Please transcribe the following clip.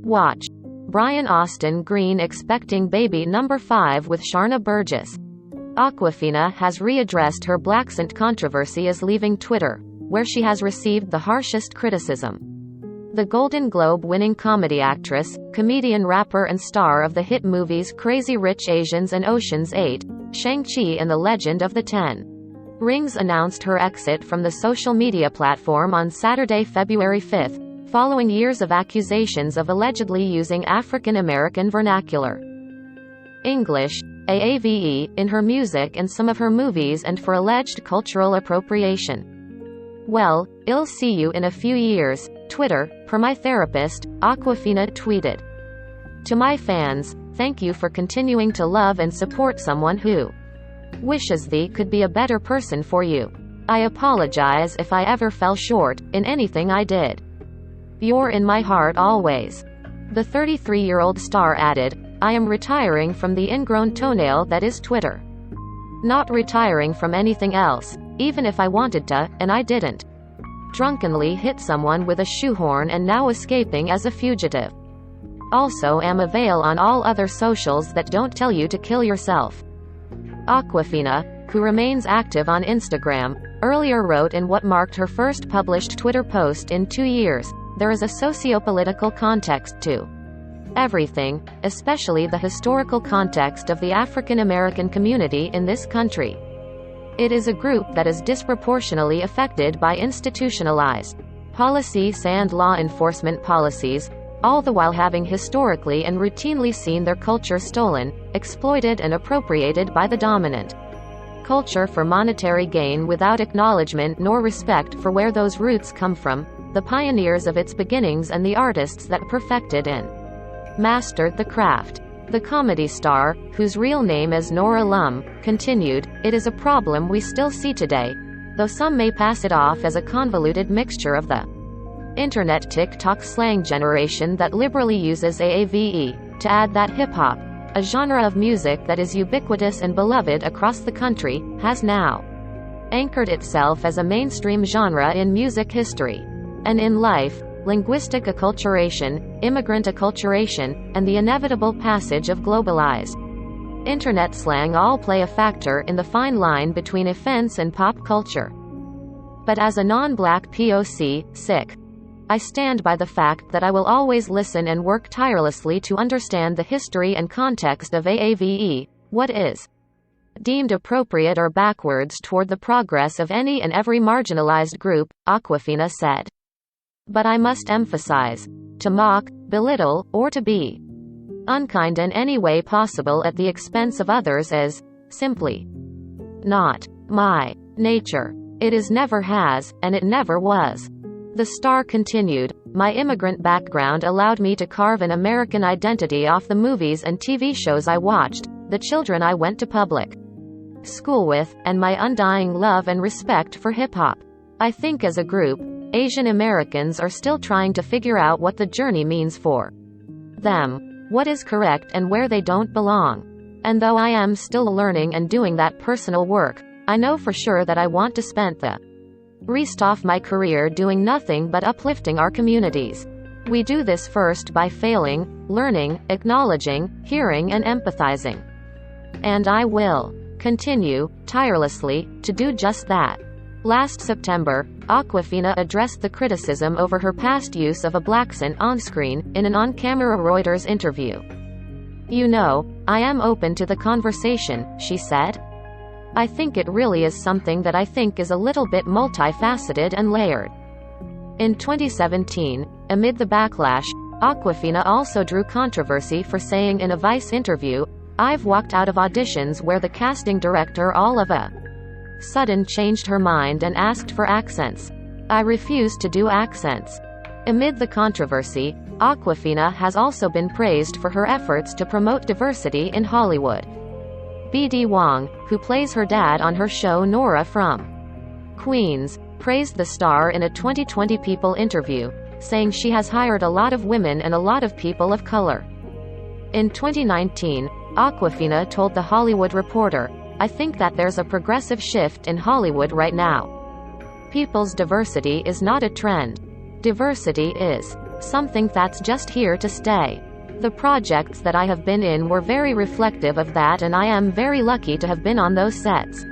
Watch. Brian Austin Green expecting baby number 5 with Sharna Burgess. Awkwafina has readdressed her Blaccent controversy as leaving Twitter, where she has received the harshest criticism. The Golden Globe-winning comedy actress, comedian, rapper and star of the hit movies Crazy Rich Asians and Ocean's 8, Shang-Chi and the Legend of the Ten Rings announced her exit from the social media platform on Saturday, February 5, following years of accusations of allegedly using African American vernacular English, AAVE, in her music and some of her movies and for alleged cultural appropriation. "Well, I'll see you in a few years, Twitter, per my therapist," Awkwafina tweeted. "To my fans, thank you for continuing to love and support someone who wishes they could be a better person for you. I apologize if I ever fell short in anything I did. You're in my heart always." The 33-year-old star added, "I am retiring from the ingrown toenail that is Twitter. Not retiring from anything else, even if I wanted to, and I didn't. Drunkenly hit someone with a shoehorn and now escaping as a fugitive. Also am avail on all other socials that don't tell you to kill yourself." Awkwafina, who remains active on Instagram, earlier wrote in what marked her first published Twitter post in 2 years, "There is a socio-political context to everything, especially the historical context of the African American community in this country. It is a group that is disproportionately affected by institutionalized policies and law enforcement policies, all the while having historically and routinely seen their culture stolen, exploited and appropriated by the dominant culture for monetary gain without acknowledgement nor respect for where those roots come from, the pioneers of its beginnings and the artists that perfected and mastered the craft." The comedy star, whose real name is Nora Lum, continued, "It is a problem we still see today, though some may pass it off as a convoluted mixture of the internet TikTok slang generation that liberally uses AAVE, to add that hip-hop, a genre of music that is ubiquitous and beloved across the country, has now anchored itself as a mainstream genre in music history and in life. Linguistic acculturation, immigrant acculturation, and the inevitable passage of globalized internet slang all play a factor in the fine line between offense and pop culture. But as a non-black POC, I stand by the fact that I will always listen and work tirelessly to understand the history and context of AAVE, what is deemed appropriate or backwards toward the progress of any and every marginalized group," Awkwafina said. "But I must emphasize, to mock, belittle, or to be unkind in any way possible at the expense of others is simply not my nature. It is never has, and it never was." The star continued, "My immigrant background allowed me to carve an American identity off the movies and TV shows I watched, the children I went to public school with, and my undying love and respect for hip-hop. I think as a group, Asian Americans are still trying to figure out what the journey means for them, what is correct and where they don't belong. And though I am still learning and doing that personal work, I know for sure that I want to spend the rest of my career doing nothing but uplifting our communities. We do this first by failing, learning, acknowledging, hearing and empathizing. And I will continue, tirelessly, to do just that." Last September, Awkwafina addressed the criticism over her past use of a Blaccent on-screen, in an on-camera Reuters interview. "You know, I am open to the conversation," she said. "I think it really is something that I think is a little bit multifaceted and layered." In 2017, amid the backlash, Awkwafina also drew controversy for saying in a Vice interview, "I've walked out of auditions where the casting director all of a sudden changed her mind and asked for accents. I refused to do accents." Amid the controversy, Awkwafina has also been praised for her efforts to promote diversity in Hollywood. B.D. Wong, who plays her dad on her show Nora from Queens, praised the star in a 2020 People interview, saying she has hired a lot of women and a lot of people of color. In 2019, Awkwafina told The Hollywood Reporter, "I think that there's a progressive shift in Hollywood right now. People's diversity is not a trend. Diversity is." something that's just here to stay. The projects that I have been in were very reflective of that, and I am very lucky to have been on those sets.